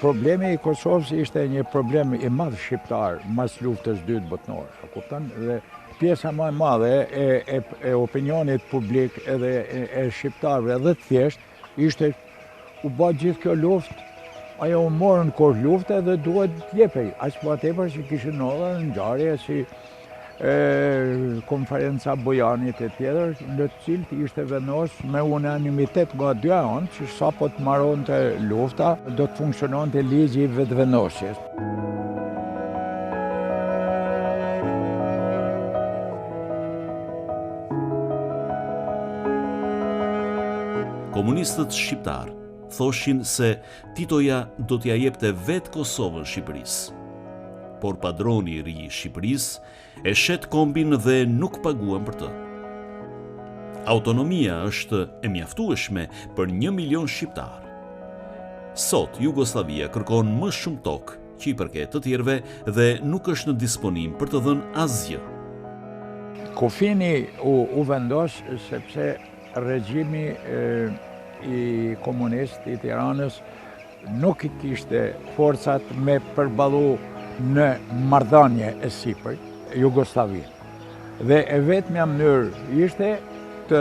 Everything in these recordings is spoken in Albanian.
Problemi i Kosovës ishte një problem i madh shqiptar mas luftës së dytë botërore, a kupton? Dhe pjesa më e madhe e opinionit publik edhe e shqiptarëve edhe të thjesht ishte u bë gjithë kjo luftë, ajo u morën kohë lufte dhe duhet të jepej. Aq më tepër që kishin ndodhur ngjarje si konferenca Bojanit e tjetër, në të cilët ishte vendosur me unanimitet nga dy anë që sapo të mbaronte lufta, do të funksiononte ligji i vetëvendosjes. Komunistët shqiptar thoshin se Titoja do t'ja jepte vetë Kosovën Shqipërisë. Por padroni i ri i Shqipërisë e shet kombin dhe nuk paguan për të. Autonomia është e mjaftueshme për 1 milion shqiptar. Sot Jugoslavia kërkon më shumë tokë që i përket të tjerëve dhe nuk është në disponim për të dhënë asgjë. Kufini u vendos sepse regjimi i komunist i Tiranës nuk i kishte forcat me përballu në marrëdhënie e sipër Jugosllavinë. Dhe e vetmja mënyrë ishte të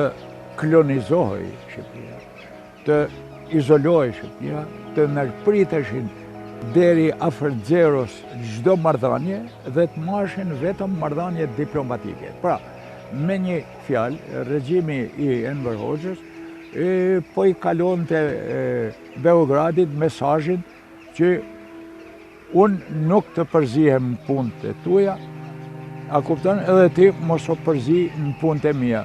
klonizohej Shqipëria, të izolohej Shqipëria, të ndërpriteshin deri afër zeros çdo marrëdhënie dhe të marrshin vetëm marrëdhënie diplomatike. Pra, me një fjalë, regjimi i Enver Hoxhës po i kalonte Beogradit mesazhin që unë nuk të përzihem në punët e tuja, a kupton, edhe ti mos o përzi në punët e mia.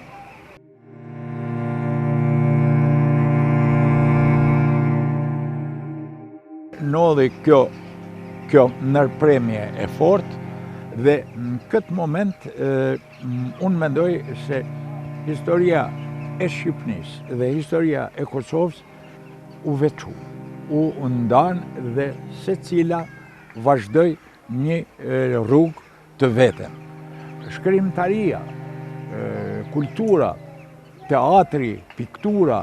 Ndodhi kjo ndërpremje e fortë dhe në këtë moment unë mendoj se historia e Shqipërisë dhe historia e Kosovës u veçu, u ndanë dhe secila vazhdoi një rrugë të vetën. Shkrimtaria, kultura, teatri, piktura,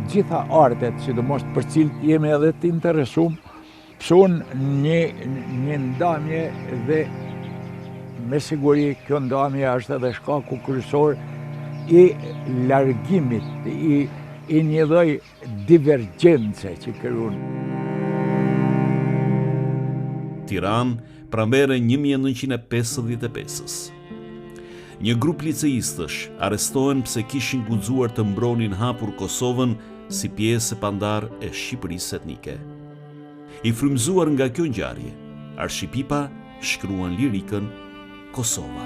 gjitha artet, sidomos për cilët jemi edhe të interesuar, pëson një ndamje dhe me siguri kjo ndamje është edhe shkaku kryesor i largimit, i një lloj divergjence që krijon. Tiranë, pranvere 1955-s. Një grup liceistësh arrestohen pse kishin guxuar të mbronin hapur Kosovën si pjesë e pandar e Shqipërisë etnike. I frymëzuar nga kjo ngjarje, Arshipipa shkruan lirikën Kosova.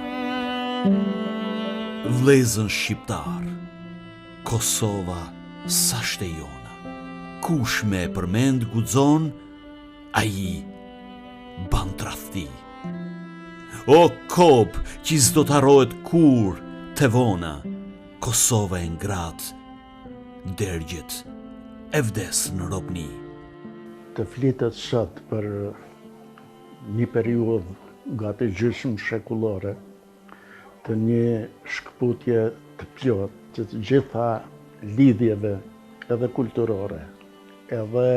Vllezën shqiptar, Kosova sa shte jona. Kush me përmend guxon, ai ban tradhti. O kop që s'do të harrohet kur të vona, Kosova e ngrat, dërgjet e vdes në robni. Të flitet sot për një periudhë gati gjysmë shekullore, të një shkputje të plotë që të gjitha lidhjeve edhe kulturore, edhe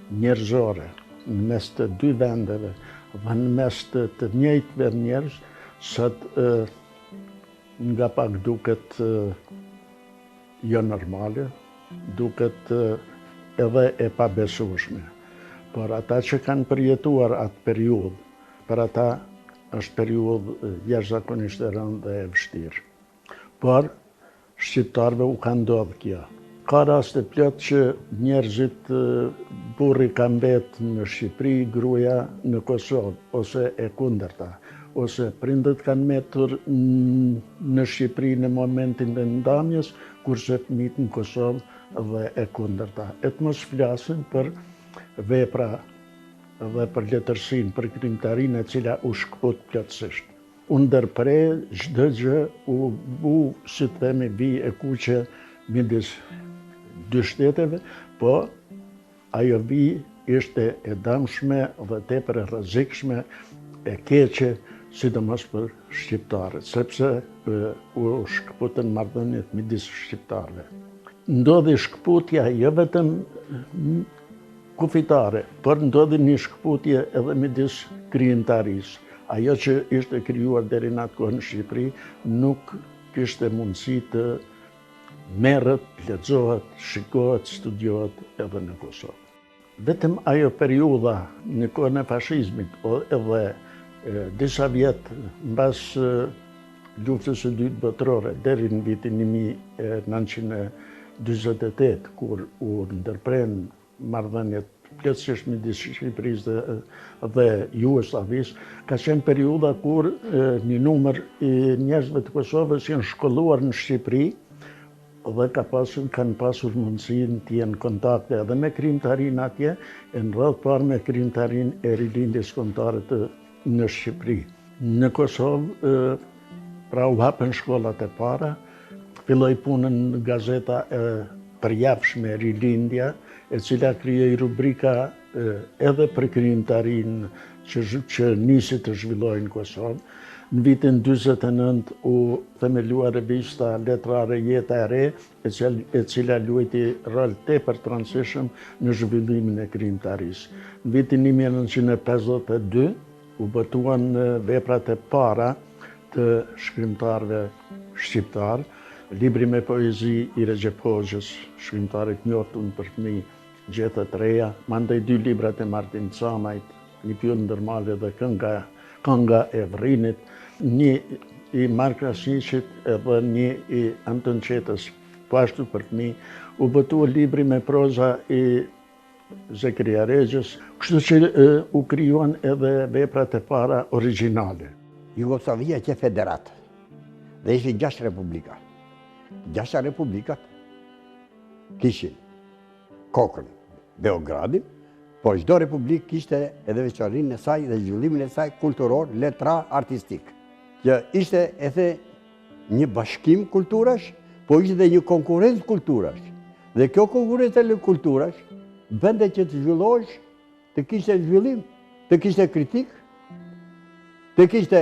njerëzore, në mes të dy vendeve, dhe në mes të njëjtëve njerëz, sot nga pak duket jo normale, duket edhe e pabesueshme. Por ata që kanë përjetuar atë periudhë, për ata është periudhë jashtëzakonisht e rëndë dhe e vështirë. Por shqiptarëve u ka ndodhur kjo. Ka raste plot që njerëzit burri ka mbet në Shqipëri, gruaja në Kosovë, ose e kundërta, ose prindët kanë mbetur në Shqipëri në momentin e ndamjes, kurse fëmijët në Kosovë dhe e kundërta. E të mos flasim për vepra dhe për letërsinë, për krijimtarinë e cila u shkput plotësisht. U ndërpre çdo gjë, u bu, si të themi, bi e kuqe midis dy shteteve, po ajo vi ishte e dëmshme dhe tepër e rrezikshme, e keqe, sidomos për shqiptarët, sepse u shkputën marrëdhëniet midis shqiptarëve. Ndodhi shkputja jo vetëm kufitare, për ndodhi një shkputje edhe midis krijimtarisë. Ajo që ishte krijuar deri në atë kohë në Shqipëri nuk kishte mundësi të merret, lexohet, shikohet, studiohet edhe në Kosovë. Vetëm ajo periudha në kohën e fashizmit edhe disa vjet mbas luftës së dytë botërore deri në vitin 1948 kur u ndërpren marrëdhëniet plotësisht midis Shqipërisë dhe Jugosllavisë, ka qenë periudha kur një numër i njerëzve të Kosovës janë shkolluar në Shqipëri dhe kanë pasur mundësinë të jenë kontakte edhe me krijimtarinë atje, e në radhë parë me krijimtarinë e rilindjes kombëtare në Shqipëri. Në Kosovë, pra u hapen shkollat e para, filloi punën në gazeta e përjapshme Rilindja, e cila krijoi rubrika edhe për krijimtarinë që nisi të zhvillohej në Kosovë. Në vitin 49 u themelua revista letrare Jeta e Re, e cila luajti rol tepër të rëndësishëm në zhvillimin e krijimtarisë. Në vitin 1952 u botuan veprat e para të shkrimtarëve shqiptar, libri me poezi i Recep Hoxhës, shkrimtarit njoftun për fëmijë, Gjetha të reja, mandej 2 librat e Martin Camajt, Një pyetje ndërmale dhe Kënga e Vrinit, një i Mark Krasniqit edhe një i Anton Qetës, po ashtu për fëmijë. U botua libri me proza i Zekaria Regjës, kështu që u krijuan edhe veprat e para origjinale. Jugoslavia që federat dhe ishin 6 republika. 6 republikat kishin kokën Beogradin, por çdo republik kishte edhe veçorinë e saj dhe zhvillimin e saj kulturor, letrar, artistik. Që ishte një bashkim kulturash, po ishte dhe një konkurrencë kulturash. Dhe kjo konkurrencë e kulturash bënte që të zhvillohesh, të kishte zhvillim, të kishte kritik, të kishte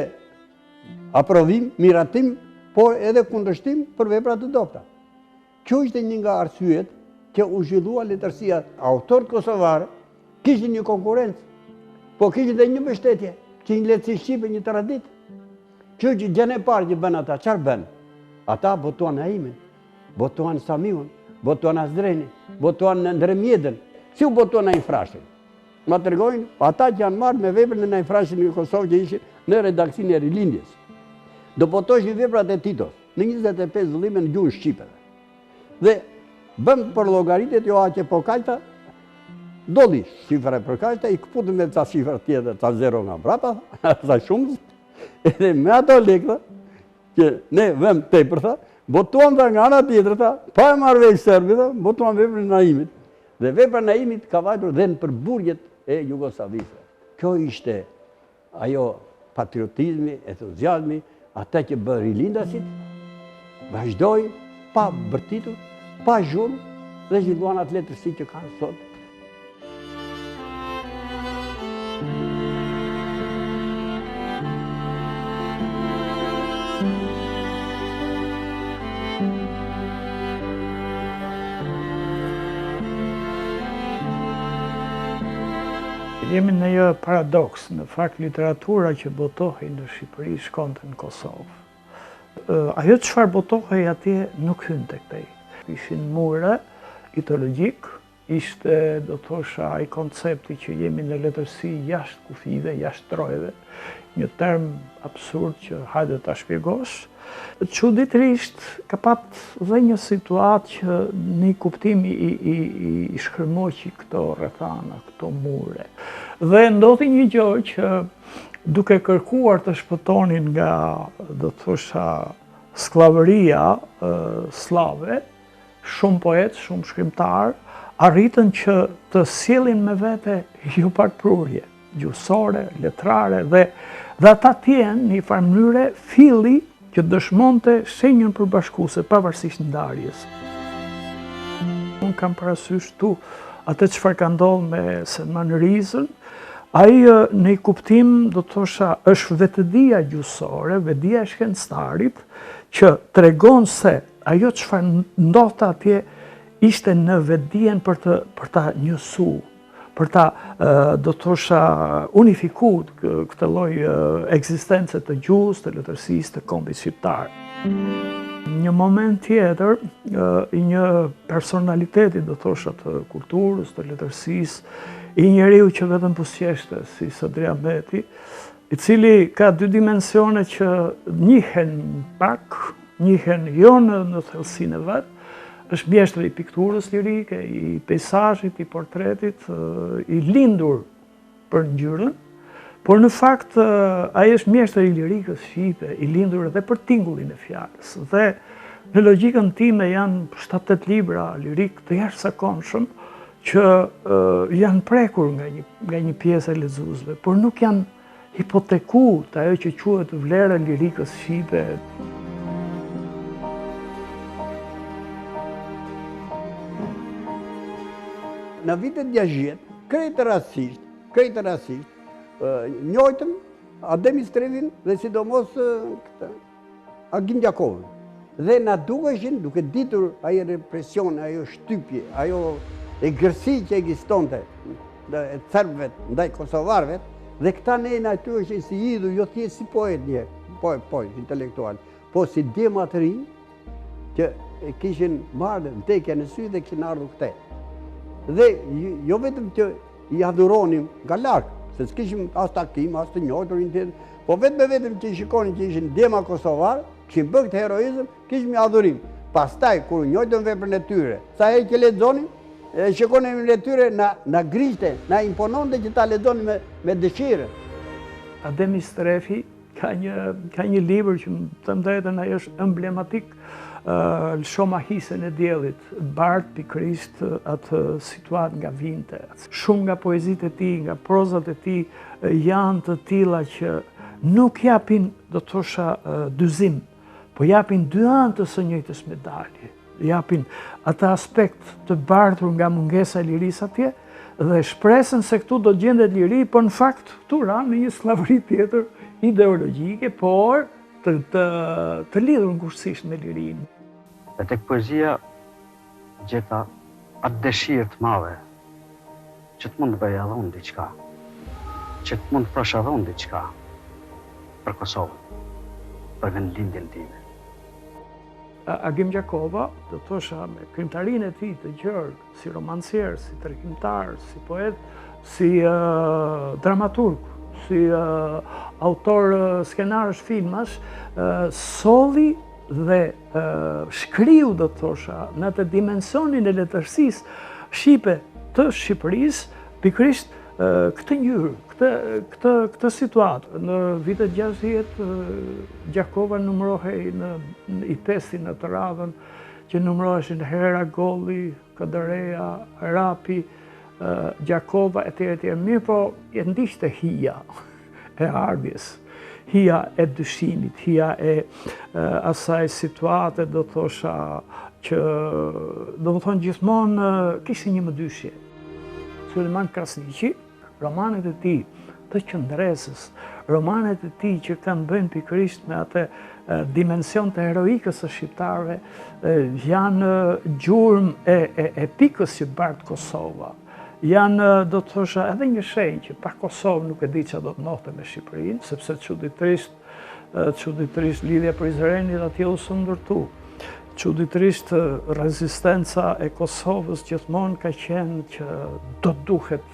aprovim, miratim, por edhe kundërshtim për vepra të dobta. Kjo ishte një nga arsyet që u zhvillua letërsia. Autorët kosovarë kishin një konkurrencë, po kishin dhe një mbështetje, kishin letësi shqipe, një traditë. Kjo që gjën e parë që bën ata, çfarë bën? Ata botuan Aimin, botuan Samiun, botuan Azdrenin, botuan Ndremjedën. Si u botuan Najfrashin? Ma tregojnë ata që janë marrë me veprën e Najfrashin në Kosovë që ishin në redaksinë e Rilindjes. Do botoshin veprat e Titos në 25 vëllime në gjuhën shqipe. Dhe bëm për llogaritet jo aqe po kajta, doli shifra për kajta, i këputëm me ca shifra tjetër, ca zero nga brapa, ca shumës, edhe me ato lekta, që ne vëm tepër, botuam dhe nga ana tjetër, pa e marrë veç serbi, botuam veprën e Naimit. Dhe vepra e Naimit ka vajtur dhe në përburjet e Jugoslavisë. Kjo ishte ajo patriotizmi, entuziazmi, ata që bë rilindasit, vazhdoj pa bërtitur, pa zhurmë dhe zhvilluan atë letërsi që kanë sot. Jemi në një paradoks, në fakt literatura që botohej në Shqipëri shkonte në Kosovë. Ajo çfarë botohej atje nuk hyn tek tej. Ishin mure ideologjik, ishte do thosha ai koncepti që jemi në letërsi jashtë kufive, jashtë trojeve, një term absurd që hajde ta shpjegosh. Çuditërisht ka pat dhe një situatë që një kuptim i shkërmoqi këto rrethana, këto mure. Dhe ndodhi një gjë që duke kërkuar të shpëtonin nga, do të thosha, skllavëria slave, shumë poetë, shumë shkrimtarë, arritën që të sjellin me vete jo pak prurje, gjuhësore, letrare, dhe ata tjenë një farë mënyre filli që dëshmonte shenjën përbashkuese pavarësisht ndarjes. Unë kam parasysh tu atë çfarë ka ndodhur me Selman Rizën. Ai në një kuptim do të thosha është vetëdia gjuhësore, vetëdia e shkencëtarit që tregon se ajo çfarë ndodhte atje ishte në vetëdien për ta njësuar, për ta do të thosha unifiku këtë lloj ekzistence të gjuhës, të letërsisë, të kombit shqiptar. Një moment tjetër, i një personaliteti do thosha të kulturës, të letërsisë, i njeriu që vetëm pusqeshte si Sadri Ahmeti, i cili ka dy dimensione që njihen pak, njihen jo në thellësinë e vet, është mjeshtri i pikturës lirike, i peizazhit, i portretit, i lindur për ngjyrën, por në fakt ai është mjeshtri i lirikës shqipe, i lindur edhe për tingullin e fjalës. Dhe në logjikën time janë 7-8 libra lirik të jashtëzakonshëm që janë prekur nga një pjesë e lexuesve, por nuk janë hipoteku të ajo që quhet vlera e lirikës shqipe. Në vitet 60, krejtë rasisht, njojtëm Ademi Stredhin dhe sidomos Agim Gjakovën. Dhe na duheshin, duke ditur ajo represion, ajo shtypje, ajo egërsi që ekzistonte e serbëve ndaj kosovarëve, dhe këta ne na duheshin si idhuj, jo thjesht si poet një, poet intelektual, po si djema të rinj që kishin marrë vdekja në sy dhe kishin ardhur këtej. Dhe jo vetëm që i adhuronim nga larg, se s'kishim as takim, as të njohur, po vetëm që i shikonin që ishin djema kosovar, kishin bërë këtë heroizëm, kishim adhurim. Pastaj kur njohëm veprën e tyre, sa herë që lexonim, shikonim në tyre na grishte, na impononte që ta lexonim me dëshirë. Ademi Strefi ka një libër që të drejtën ai është emblematik, Lëshomahisen e diellit, bart pikërisht atë situat nga vinte. Shumë nga poezitë e tij, nga prozat e tij janë të tilla që nuk japin, do të thosha, dyzim, po japin dy anë të së njëjtës medalje. Japin atë aspekt të bartur nga mungesa e lirisë atje dhe shpresën se këtu do gjendet liri, por në fakt këtu ranë në një slavëri tjetër ideologjike, por të lidhur ngushësisht me lirinë. Dhe tek poezia gjeta atë dëshirë të madhe që të mund të bëj edhe unë diçka, që të mund të prash edhe unë diçka për Kosovën, për vendlindjen time. Agim Gjakova, do të thosha, me krimtarinë e tij të gjerë, si romancier, si tregimtar, si poet, si dramaturg, si autor skenarësh filmash, solli dhe shkriu, do të thosha, në të dimensionin e letërsisë shqipe të Shqipërisë, pikërisht këtë ngjyrë, këtë situatë. Në vitet 60, Gjakova numërohej i pesti në të radhën, që numëroheshin Hera Golli, Këdëreja, Rapi, Gjakova, etj. Mirë, po e ndiqte hija e ardhjes, hija e dyshimit, hija e asaj situate, do thosha, që do të thonë gjithmonë kishte një mëdyshje. Sulejman Krasniqi, romanet e tij të qëndresës, romanet e tij që kanë bënë pikërisht me atë dimension të heroikës së shqiptarëve, janë gjurmë e pikës që bart Kosova. Janë, do të thosha, edhe një shenjë që pa Kosovë nuk e di që do të ndohte me Shqipërinë, sepse çuditërisht lidhja Prizrenit atje u ndërtu. Çuditërisht rezistenca e Kosovës gjithmonë ka qenë që do duhet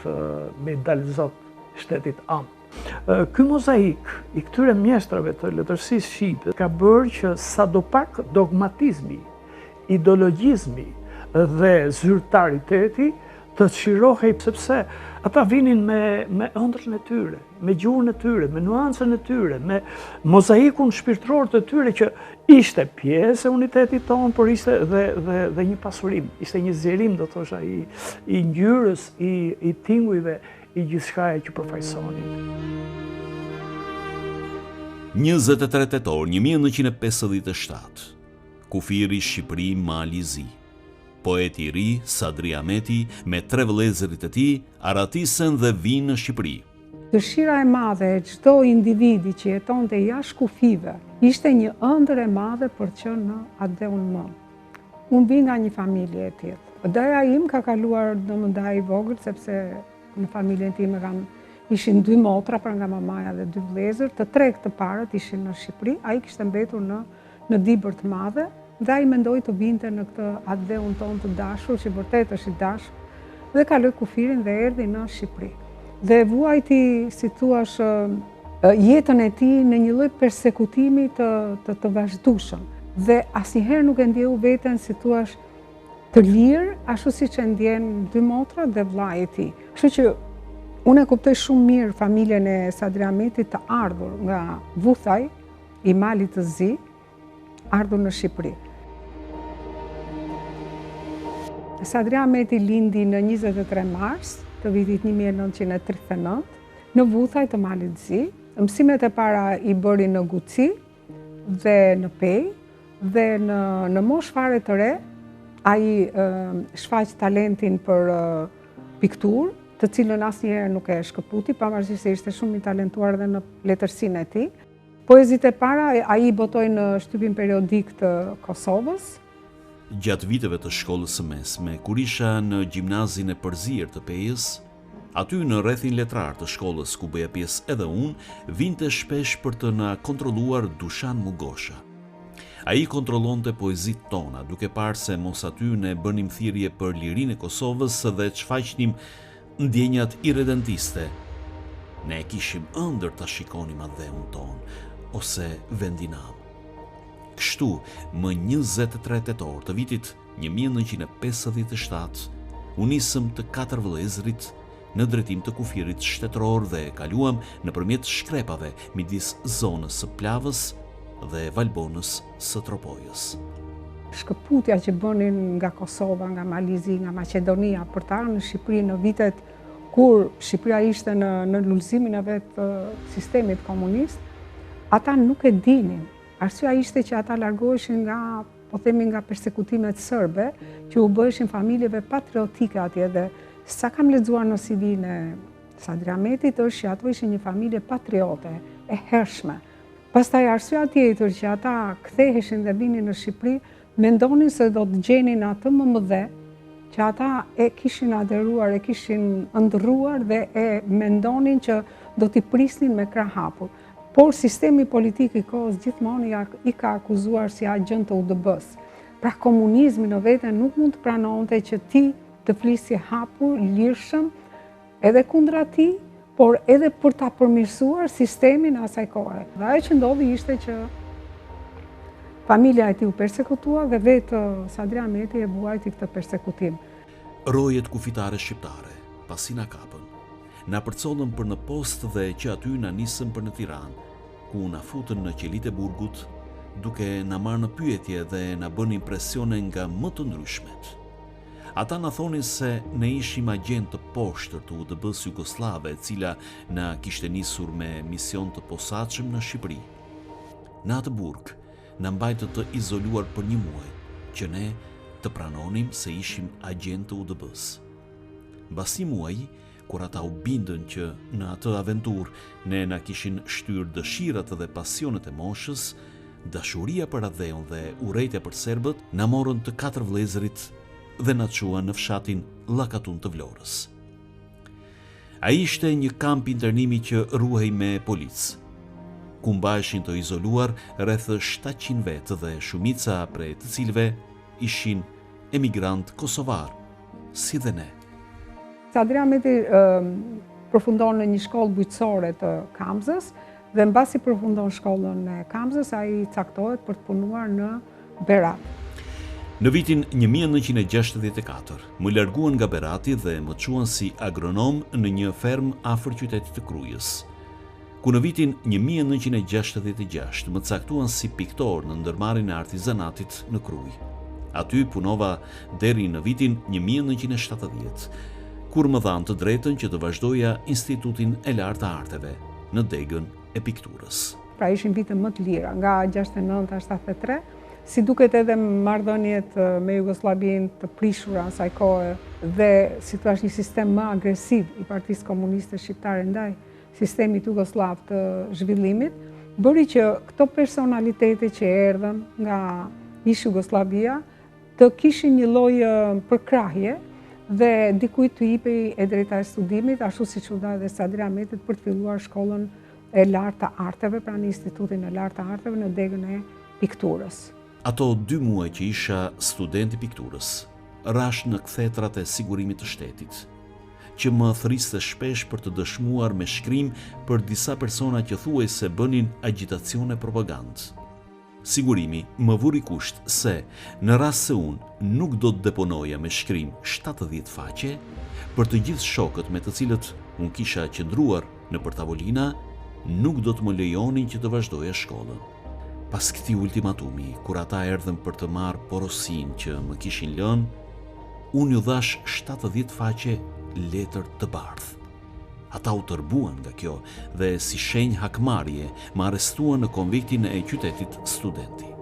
me dalë zot shtetit amë. Ky mozaik i këtyre mjeshtrave të letërsisë shqipe ka bërë që sadopak dogmatizmi, ideologjizmi dhe zyrtariteti të çirohej, sepse ata vinin me ëndrrën e tyre, me gjuhën e tyre, me nuancën e tyre, me mozaikun shpirtëror të tyre që ishte pjesë e unitetit tonë, por ishte dhe një pasurim, ishte një zgjerim, do thosha, i ngjyrës, i tingujve, i gjithçkaje që përfaqësonin. 23 tetor 1957, kufiri Shqipëri Mali Zi. Poeti i ri, Sadri Ahmeti, me 3 vëllezërit e tij, aratisen dhe vinë në Shqipëri. Dëshira e madhe e çdo individi që jetonte jashtë kufive, ishte një ëndër e madhe për të qenë në atë unë më. Unë vi nga një familje e tillë. Doja im ka kaluar domosdoshmë i vogël, sepse në familjen time ishin 2 motra, pra nga mamaja dhe 2 vëllezër, të 3 të parët ishin në Shqipëri, ai kishte mbetur në Dibër të Madhe, dhe ai mendoi të vinte në këtë atdheun ton të dashur, që vërtet është i dashur, dhe kaloi kufirin dhe erdhi në Shqipëri. Dhe vuajti, si thuash, jetën e tij në një lloj persekutimi të vazhdueshëm. Dhe asnjëherë nuk e ndjeu veten, si thuash, të lirë, ashtu siç e ndjen 2 motra dhe vllai i tij. Kështu që unë e kuptoj shumë mirë familjen e Sadri Ahmetit të ardhur nga Vuthaj, i Malit të Zi, ardhur në Shqipëri. Sadri Ahmeti lindi në 23 mars të vitit 1939 në Vuthaj të Malit të Zi. Mësimet e para i bëri në Guci dhe në Pej, dhe në moshë fare të re, ai shfaq talentin për pikturë, të cilën asnjëherë nuk e shkëputi, pavarësisht se ishte shumë i talentuar dhe në letërsinë e tij. Poezitë e para ai botoi në shtypin periodik të Kosovës. Gjatë viteve të shkollës së mesme, kur isha në gjimnazin e Përzier të Pejës, aty në rrethin letrar të shkollës ku bëja pjesë edhe unë, vinte shpesh për të na kontrolluar Dushan Mugosha. Ai kontrollonte poezitë tona, duke parë se mos aty ne bënim thirrje për lirinë e Kosovës dhe çfaqnim ndjenjat irredentiste. Ne kishim ëndër ta shikonim atdheun ton, ose vendinam. Kështu, më 23 tetor të vitit 1957, u nisëm të 4 vëllezërit në drejtim të kufirit shtetëror dhe kaluam nëpërmjet shkrepave midis zonës së Plavës dhe Valbonës së Tropojës. Shkëputja që bënin nga Kosova, nga Malizi, nga Maqedonia për të ardhur në Shqipëri në vitet kur Shqipëria ishte në lullëzimin e vet sistemit komunist, ata nuk e dinin. Arsyeja ishte që ata largoheshin nga, po themi, nga persekutimet serbe, që u bëheshin familjeve patriotike atje, dhe sa kam lexuar në CV-n e Sadri Ahmetit është që ato ishin një familje patriote, e hershme. Pastaj arsyeja tjetër që ata ktheheshin dhe vinin në Shqipëri, mendonin se do të gjenin atë më mëdhe që ata e kishin aderuar, e kishin ndërruar dhe e mendonin që do t'i prisnin me krah hapur. Por sistemi politik i kohës gjithmonë i ka akuzuar si agent të UDB-s. Pra komunizmi në vete nuk mund të pranonte që ti të flisje hapur, lirshëm, edhe kundra ti, por edhe për ta përmirësuar sistemin e asaj kohe. Dhe ajo që ndodhi ishte që familja e tij u persekutua dhe vetë Sadri Ahmeti e vuajti këtë persekutim. Rojet kufitare shqiptare, pasi na kapën, na përcollën për në post dhe që aty na nisën për në Tiranë, ku na futën në qelit e burgut, duke na marrë në pyetje dhe na bën impresione nga më të ndryshmet. Ata na thonin se ne ishim agent të poshtër të UDB-s Jugoslave, e cila na kishte nisur me mision të posaçëm në Shqipëri. Në atë burg, na mbajtë të izoluar për 1 muaj, që ne të pranonim se ishim agent të UDB-s. Mbas 1 muaji, kur ata u bindën që në atë aventur ne na kishin shtyr dëshirat dhe pasionet e moshës, dashuria për atdheun dhe urrejtja për serbët, na morën të 4 vëllezërit dhe na çuan në fshatin Llakatun të Vlorës. Ai ishte një kamp internimi që ruhej me policë, ku mbaheshin të izoluar rreth 700 vetë dhe shumica prej të cilëve ishin emigrant kosovar, si dhe ne. Sadri Ahmeti përfundon në një shkollë bujqësore të Kamzës dhe mbasi përfundon shkollën e Kamzës, ai caktohet për të punuar në Berat. Në vitin 1964, më larguan nga Berati dhe më çuan si agronom në një ferm afër qytetit të Krujës, ku në vitin 1966 më caktuan si piktor në ndërmarrjen e artizanatit në Krujë. Aty punova deri në vitin 1970, kur më dhanë të drejtën që të vazhdoja Institutin e Lartë të Arteve në degën e pikturës. Pra ishin vite më të lira, nga 69-73, si duket edhe marrëdhëniet me Jugoslavinë të prishura asaj kohe dhe si thua një sistem më agresiv i Partisë Komuniste Shqiptare ndaj sistemit jugoslav të zhvillimit, bëri që këto personalitete që erdhën nga ish Jugoslavia të kishin një lloj përkrahje dhe dikujt të jipi e drejta e studimit, ashtu si që dha edhe Sadri Ahmetit për të filluar shkollën e lartë të arteve, pra në Institutin e lartë të arteve në degën e pikturës. Ato 2 muaj që isha student i pikturës, rash në kthetrat e sigurimit të shtetit, që më thriste shpesh për të dëshmuar me shkrim për disa persona që thuaj se bënin agitacione propagandë. Sigurimi më vuri kusht se, në rast se unë nuk do të deponoja me shkrim 70 faqe, për të gjithë shokët me të cilët unë kisha qëndruar në për tavolina, nuk do të më lejonin që të vazhdoja shkollën. Pas këtij ultimatumi, kur ata erdhën për të marrë porosin që më kishin lënë, unë ju dhash 70 faqe letër të bardhë. Ata u tërbuan nga kjo dhe si shenjë hakmarrje më arrestuan në konviktin e qytetit Studenti.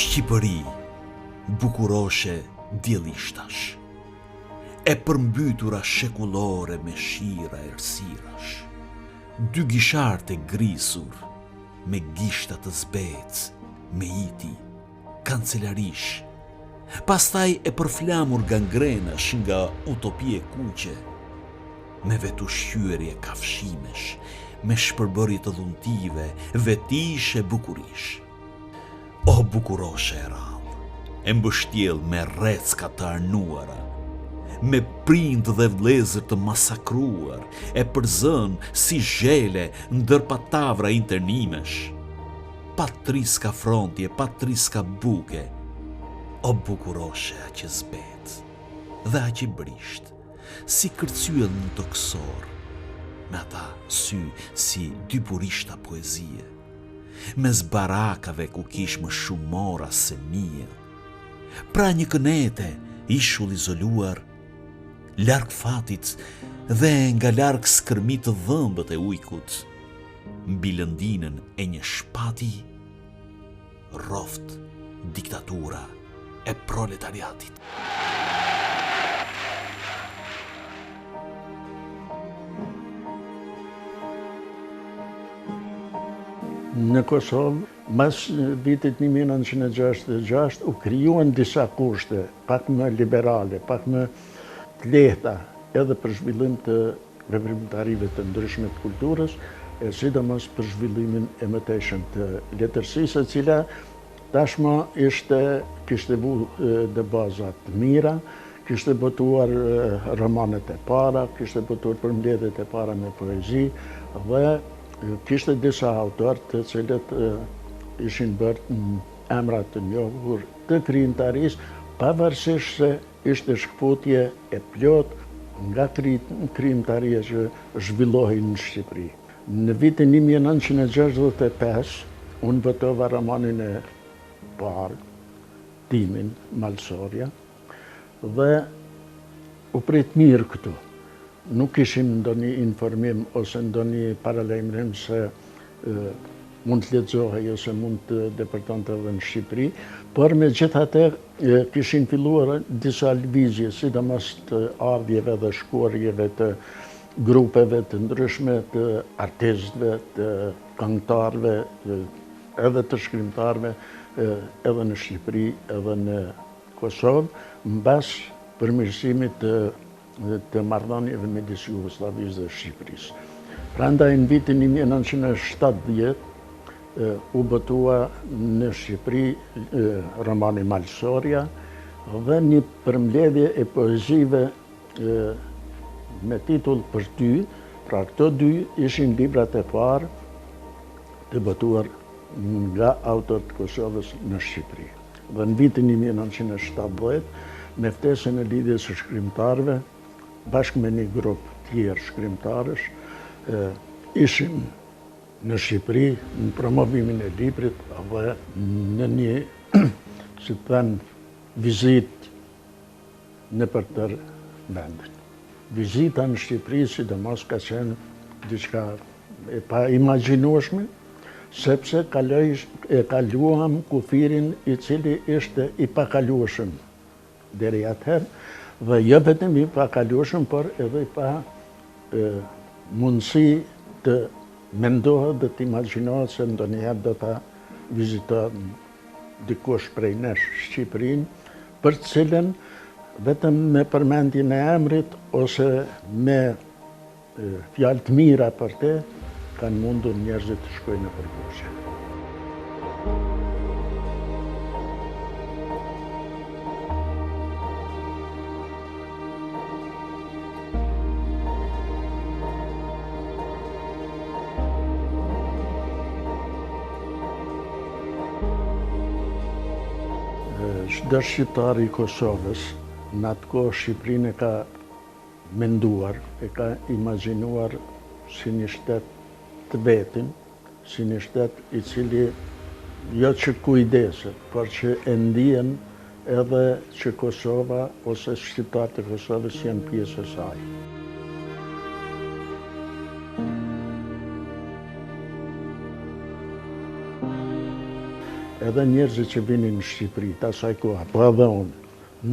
Shqipëri, bukuroshe djelishtash, e përmbytura shekullore me shira errësirash, 2 gishartë e grisur, me gishta të zbec, me iti, kancelarish, pastaj e përflamur gangrenash nga utopie kuqe, me vetushqyerje kafshimesh, me shpërbërje të dhuntive, vetish e bukurish. O bukuroshe e rallë, e mbështjell me recka të arnuara, me prind dhe vlezër të masakruar, e përzën si zhele ndër patavra internimesh, patriska frontje, patriska buke, o bukuroshe aq e zbet, dhe aq e brisht, si kërcyel në toksor, me ata sy si 2 burishta poezie, mes barakave ku kish më shumë mora se mia, pra një kënete, ishull izoluar, larg fatit dhe nga larg skërmit të dhëmbët e ujkut, mbi lëndinën e një shpati, roft diktatura e proletariatit. Në Kosovë, mas vitit 1966, u krijuan disa kushte, pak më liberale, pak më të lehta, edhe për zhvillim të veprimtarive të ndryshme të kulturës, e sidomos për zhvillimin e mëtejshëm të letërsisë, e cila tashmë kishte vu dhe bazat të mira, kishte botuar romanet e para, kishte botuar përmbledhjet e para me poezi, dhe kishte disa autorë të cilët ishin bërë emrat të njohur të krijimtarisë, pavarësisht se ishte shkputje e plot nga krijimtaria që zhvillohej në Shqipëri. Në vitin 1965, unë votova romanin e parë, Timin, Malsoria, dhe u prit mirë këtu. Nuk ishim ndonjë informim ose ndonjë paralajmërim se mund të lexohej ose mund të depërtonte edhe në Shqipëri, por megjithatë kishin filluar disa lëvizje, sidomos të ardhjeve dhe shkuarjeve të grupeve të ndryshme të artistëve, të këngëtarëve, edhe të shkrimtarëve, edhe në Shqipëri, edhe në Kosovë, mbas përmirësimit të marrëdhënieve midis Jugosllavisë dhe Shqipërisë. Prandaj në vitin 1970 u botua në Shqipëri romani Malsoria dhe një përmbledhje e poezive me titull Për ty, pra këto 2 ishin librat e parë të botuar nga autorët të Kosovës në Shqipëri. Dhe në vitin 1970, me ftesën e lidhjes së shkrimtarëve, bashkë me një grup tjerë shkrimtarësh, ishim në Shqipëri në promovimin e librit dhe në një, si të thënë, vizit në përtër vendin. Vizita në Shqipëri, sidomos ka qenë diçka e pa imagjinueshme, sepse e kaluam kufirin i cili ishte i pakalueshëm deri atëherë, dhe jo vetëm i pakalueshëm, por edhe i pa mundësi të mendohet dhe të imagjinohet se ndonjëherë do ta viziton dikush prej nesh Shqipërinë, për të cilën vetëm me përmendjen e emrit ose me fjalë të mira për te, kanë mundur njerëzit të shkojnë në përgjigje. Çdo shqiptar i Kosovës, në atë kohë Shqipërinë e ka menduar, e ka imagjinuar si një shtet të vetin, si një shtet i cili jo që kujdeset, por që e ndihen edhe që Kosova ose shqiptarët e Kosovës janë pjesë e saj. Edhe njerëzit që vinin në Shqipëri, të asaj koha, po edhe unë,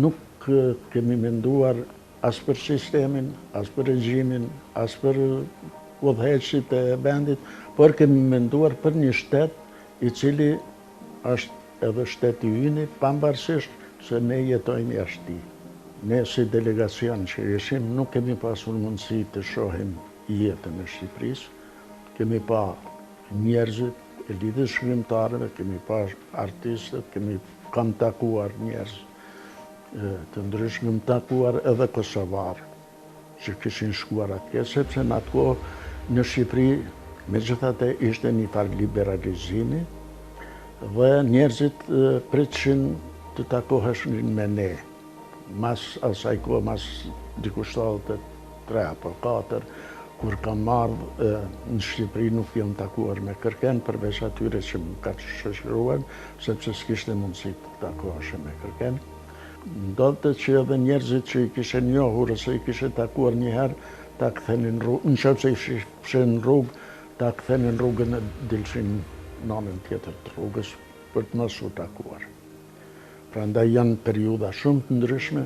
nuk kemi menduar as për sistemin, as për regjimin, as për udhëheqësit e vendit, por kemi menduar për një shtet i cili është edhe shteti ynë, pavarësisht se ne jetojmë jashtë tij. Ne si delegacion që ishim, nuk kemi pasur mundësi të shohim jetën e Shqipërisë, kemi pa njerëzit e lidhjes shkrimtarëve, kemi pa artistët, kam takuar njerëz të ndryshëm, kam takuar edhe kosovarë që kishin shkuar atje, sepse në atë kohë në Shqipëri megjithatë ishte një farë liberalizimi dhe njerëzit pritshin të takoheshin me ne. Mas asaj kohë, mas dikush 73 apo 4, kur kam marrë në Shqipëri, nuk jam takuar me kërken, përveç atyre që më ka shoqëruar, sepse s'kishte mundësi të takoheshe me kërken. Ndodhte që edhe njerëzit që i kishe njohur ose i kishe takuar një herë, ta kthenin rrugë, nëse i fshin rrugë, ta kthenin rrugën e dilshin në anën tjetër të rrugës për të mos u takuar. Prandaj janë periudha shumë të ndryshme,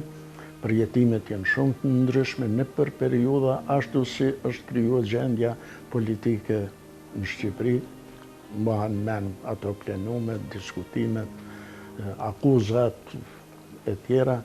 përjetimet janë shumë të ndryshme në për periudha, ashtu si është krijuar gjendja politike në Shqipëri, mbahen mend ato plenumet, diskutimet, akuzat e tjera.